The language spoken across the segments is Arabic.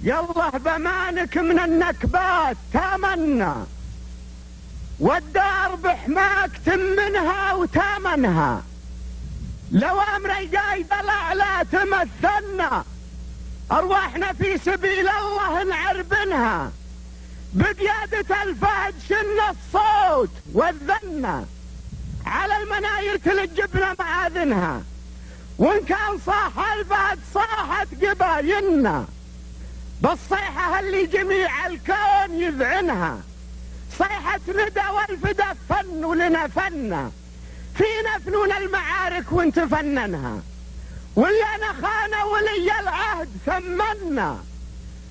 يالله بمانك من النكبات تامنا، والدار بحماك تمنها وتامنها، لو امري جاي طلع لا تمثلنا، ارواحنا في سبيل الله نعربنها، بقيادة الفهد شن الصوت والذنة، على المناير تلجبنا معاذنها، وان كان صاح الفهد صاحت قبايلنا، بالصيحة اللي جميع الكون يذعنها، صيحة ندى والفدا فن ولنا فنا، فينا فنون المعارك وانتفننها، ولينا خانة ولي العهد ثمنا،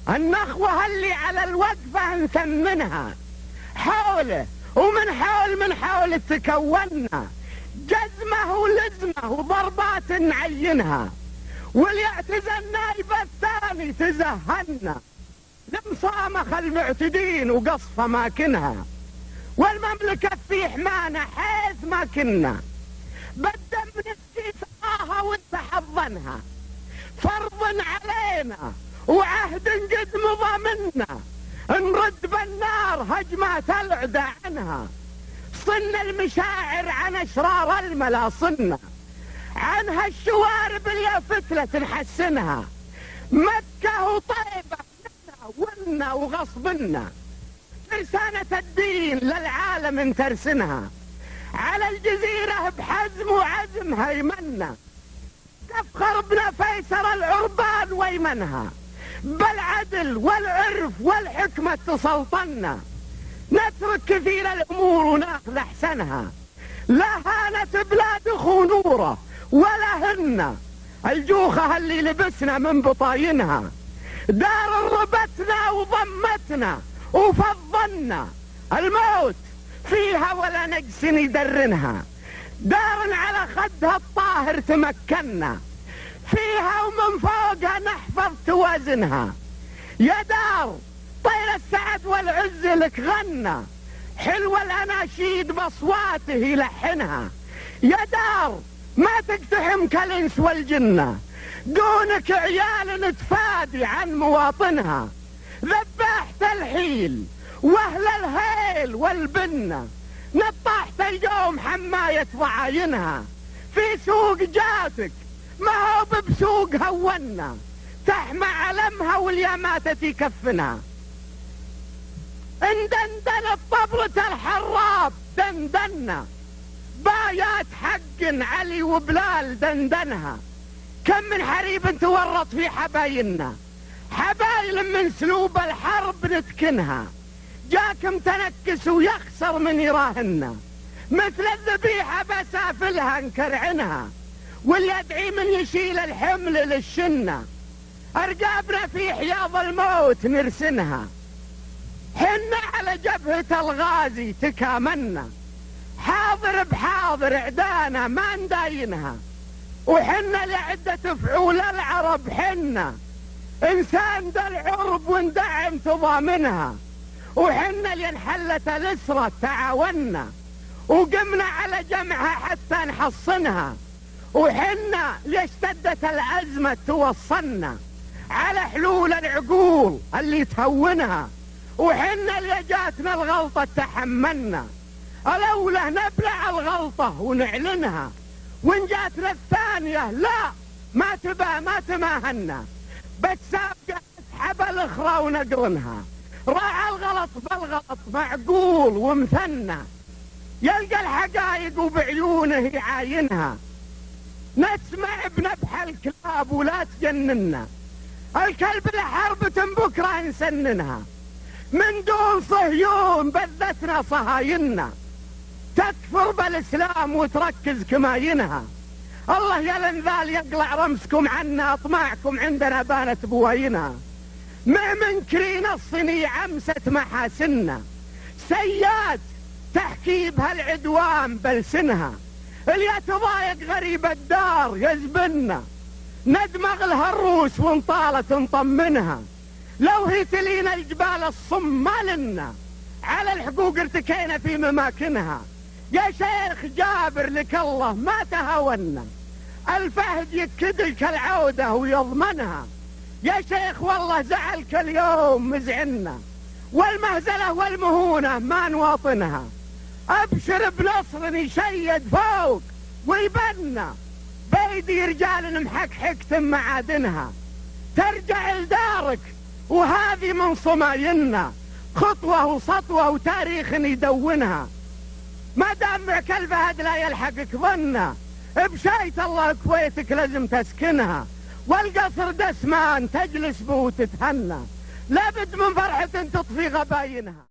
النخوة اللي على الوقفة نثمنها، حوله ومن حول تكونا، جزمه ولزمه وضربات نعينها، واليعتزى النايب الثاني تزهنا، لمصامخ المعتدين وقصف اماكنها، والمملكة في حمانا حيث ما كنا، بالدم نسقي سقاها وانت حظنها، فرض علينا وعهد قد مضى منا، نرد بالنار هجمات العدا عنها، صن المشاعر عن اشرار الملا صنا، عنها الشوارب اللي فتلة نحسنها، مكة وطيبة ونا وغصبنا، ترسانة الدين للعالم ترسنها، على الجزيرة بحزم وعزم هيمنا، تفخر بنا فيسر العربان ويمنها، بالعدل والعرف والحكمة تسلطنا، نترك كثير الأمور وناخذ أحسنها، لا هانت بلاد خنورة ولا هن الجوخة اللي لبسنا من بطاينها، دار ربتنا وضمتنا وفضلنا، الموت فيها ولا نقص يدرنها، دار على خدها الطاهر تمكنا، فيها ومن فوقها نحفظ توازنها، يا دار طير السعد والعز لك غنى، حلو الاناشيد باصواته يلحنها، يا دار ما تقتحم كالانس والجنه، دونك عيال نتفادي عن مواطنها، ذبحت الحيل واهل الهيل والبنه، نطحت اليوم حماية ضعاينها، في سوق جاتك ما هو بسوق هونا، تحمى علمها واليماتة في كفنها، اندندن الطبلة الحراب دندنا، بايات حق علي وبلال دندنها، كم من حريب تورط في حبايلنا، حبايل من سلوب الحرب نتكنها، جاكم تنكس ويخسر من يراهنا، مثل الذبيحة بسافلها نكرعنها، واللي يدعي من يشيل الحمل للشنة، أرقابنا في حياض الموت نرسنها، حنا على جبهة الغازي تكاملنا، حاضر بحاضر عدانا ما نداينها، وحنا لعدة فعول العرب حنا، إنسان دا العرب وندعم تضامنها، وحنا اللي انحلت الاسرة تعاوننا، وقمنا على جمعها حتى نحصنها، وحنا اللي اشتدت الأزمة توصلنا، على حلول العقول اللي تهونها، وحنا اللي جاتنا الغلطة تحملنا، الأولى نبلع الغلطة ونعلنها، وإن جاتنا الثانية لا ما تماهنا، بتسابق اسحب الأخرى ونقرنها، راعى الغلط بالغلط معقول ومثنى، يلقى الحقائق وبعيونه يعاينها، نسمع بنبح الكلاب ولا تجننا، الكلب لحربة بكرة نسننها، من دون صهيون بذتنا صهايننا، تكفر بالإسلام وتركز كماينها، الله يا الانذال يقلع رمسكم عنا، اطماعكم عندنا بانت بواينها، ما منكرين الصنيع امست محاسننا، سيات تحكي بها العدوان بلسنها، اللي يتضايق غريب الدار يزبنا، ندمغ لها الروس ونطالت نطمنها، لو هي تلينا الجبال الصم ما لنا، على الحقوق ارتكينا في مماكنها، يا شيخ جابر لك الله ما تهاونا، الفهد يكدلك العودة ويضمنها، يا شيخ والله زعلك اليوم مزعنا، والمهزلة والمهونة ما نواطنها. ابشر بنصر يشيد فوق ويبنى، بيدي رجال محكحكت معادنها. ترجع لدارك وهذه من صمايلنا، خطوة وسطوة وتاريخ يدونها. ما دام معك البهد لا يلحقك ظنه، بشايت الله كويتك لازم تسكنها. والقصر دسمان تجلس به وتتهنى، لابد من فرحة تطفي غباينها.